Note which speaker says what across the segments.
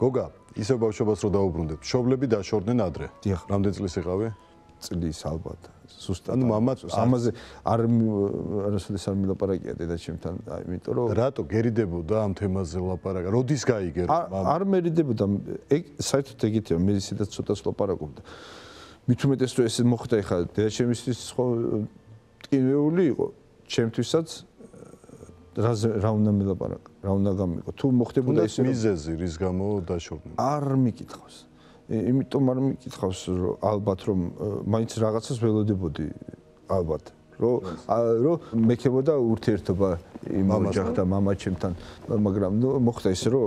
Speaker 1: გოგა, ისევ ბავშვობას რო დაუბრუნდეთ. მშობლები დაშორდნენ ადრე.
Speaker 2: დიახ.
Speaker 1: რამდენი წლის იყავი?
Speaker 2: წლის ალბათ. ზუსტად.
Speaker 1: ანუ მამა
Speaker 2: ამაზე არასოდეს არ მილაპარაკია დედაჩემთან, იმიტომ რომ
Speaker 1: რატო გერიდებოდა ამ თემაზე ლაპარაკა? როდის გაიგე?
Speaker 2: არ მერიდებოდა. ეგ საერთოდ ეგეთია, მე ისედაც ცოტას ლაპარაკობდა. მით უმეტეს რომ ეს მოხდა ხა დედაჩემისთვის ხო ტკივეული იყო, ჩემთვისაც რა უნდა მილაპარაკა, რა უნდა გამიგო. თუ მოხდებოდა
Speaker 1: ეს მიზეზი რის გამო დაშორდნენ?
Speaker 2: არ მიკითხავს. იმიტომ არ მიკითხავს რომ ალბათ რომ მაინც რაღაცას ველოდებოდი ალბათ რომ მექებოდა ურთიერთობა იმ ოჯახთან მამაჩემთან მაგრამ მოხდა ისე რომ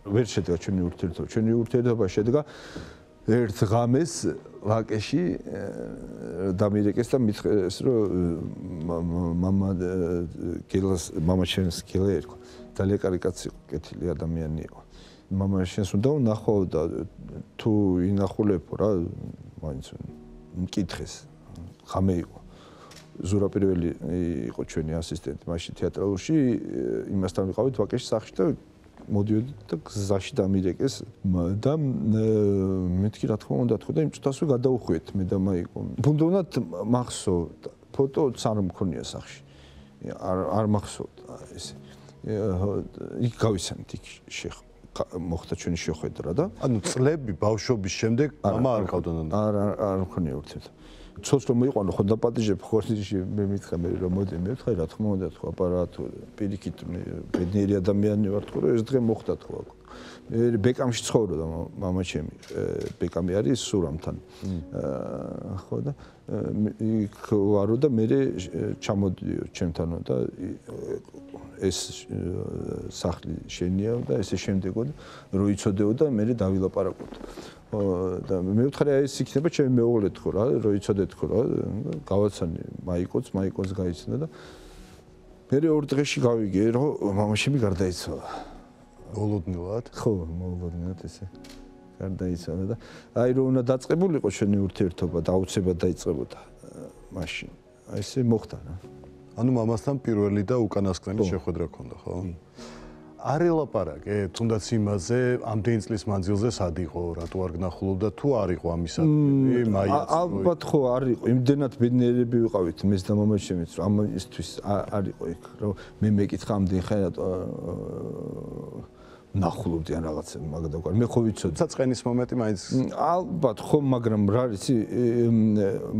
Speaker 2: ვერ შედგა ჩვენი ურთიერთობა. ჩვენი ურთიერთობა შედგა ერთ ღამეს ვაკეში დამირეკეს და მითხრეს რომ მამაჩემს გელა ერქვა. ძალიან კარგი კაცი იყო, კეთილი ადამიანი იყო. მამაშენს უნდა ვნახო და თუ ინახულებო რა მაინც მკითხეს ღამე იყო ზურა პირველი იყო ჩვენი ასისტენტი მაშინ თეატრალურში იმასთან ვიყავით ვაკეში სახლში და მოდიოდი და გზაში დამირეკეს და მეთქი რა თქმა უნდა თქო და იმ წუთასვე გადაუხვიეთ მე და მაიკო ბუნდოვნად მახსოვდა ფოტოც არ მქონია სახლში არ მახსოვდა ესე იქ გავისანით იქ შეხ მოხდა ჩვენი შეხვედრა და
Speaker 1: ანუ წლები ბავშვობის შემდეგ მამა არ ყავდა
Speaker 2: არ მქონია ურთიერთობა. ცოტა რომ მოიყვანო ხო დაპატიჟებ ხორცში მე მითხრა მე რომ მოდი მე ვთხარი რა თქმა უნდა თქო აპარატური პირიქით მე ბედნიერი ადამიანი ვარ თქო რომ ეს დღე მოხდა თქო მე ბეკამში ცხოვრობდა მამა ჩემი ბეკამი არის სურამთან ხო და იქ ვარო და მე ჩამოდიო ჩემთანო და ეს სახლი შენია და ესე შემდეგოდ რო იცოდეო და მე დავილაპარაკოთ და მე ვთხარი აი ეს იქნება ჩემი მეუღლე თქო რა რო იცოდეთ თქო რა გავაცანი მაიკოც გაიცნო და მე ორ დღეში გავიგე რომ მამაშემი გარდაიცვალა
Speaker 1: მოლოდნელად
Speaker 2: ხო მოლოდნელად ესე გარდაიცვალა და აი რომ უნდა დაწყებულიყო ჩვენი ურთიერთობა და აუცილებლად დაიწყებოდა მაშინ აი ესე მოხდა რა
Speaker 1: ანუ მამასთან პირველი და უკანასკნელი შეხვედრა ქონდა ხო? არ ელაპარაკე თუნდაც იმაზე ამდენი წლის მანძილზე სად იყო, რატო არ გნახულობდა თუ არ იყო ამისადმი მაიაც
Speaker 2: ალბათ ხო არ იყო, იმდენად ბედნიერები ვიყავით მეც და მამაჩემიც რომ ამისთვის არ იყო იქ რომ მე მეკითხა ამდენი ხანი რატო ნახულობდი ან რაღაცა მაგდაგვარ მე ხო ვიცოდი
Speaker 1: საწყენის მომენტი მაინც
Speaker 2: ალბათ ხო მაგრამ რა იცი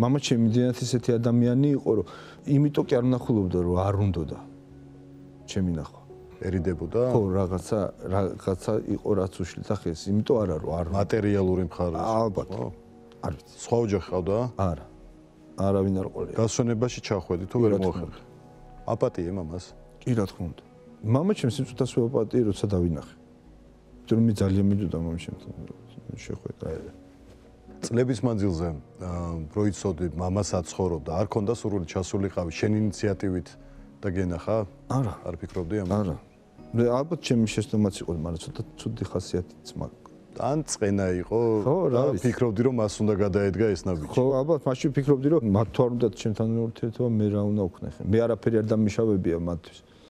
Speaker 2: მამაჩემი იმდენად ისეთი ადამიანი იყო რომ იმიტომ კი არ ნახულობდა რომ არ უნდოდა ჩემი ნახვა
Speaker 1: ერიდებოდა
Speaker 2: ხო რაღაცა იყო რაც უშლიდა ხეს იმიტომ არა რომ არ
Speaker 1: მატერიალური მხარე
Speaker 2: ალბათ არ ვიცი
Speaker 1: სხვა ოჯახი ყავდა
Speaker 2: არა არავინ არ ყოლია
Speaker 1: გასვენებაში ჩახვედი თუ ვერ მოახერხე აპატიე მამას
Speaker 2: კი რა თქმა უნდა მამაჩემს სიცოცხლე აპატიე როცა დავინახე რომ მე ძალიან მიდოდა მამაჩემთან შეხვედრა
Speaker 1: წლების მანძილზე პროიცოდი მამას აცხოვრობდა არ ქონდა სურვილი ჩასულიყავი შენ ინიციატივით და გენახა
Speaker 2: არა
Speaker 1: არ ფიქრობდი ამაზე
Speaker 2: არა მე ალბათ ჩემი შეცდომაც იყო მაგრამ ცოტა ცუდი ხასიათიც მაქვს
Speaker 1: ან წენა იყო
Speaker 2: და
Speaker 1: ფიქრობდი რომ მას უნდა გადაედგა ეს ნაბიჯი
Speaker 2: ხო ალბათ მაშინ ფიქრობდი რომ მათ თუ არ უნდათ ჩემთან ურთიერთობა მე რა უნდა ვქნე ხე მე არაფერი არ დამიშავებია მათთვის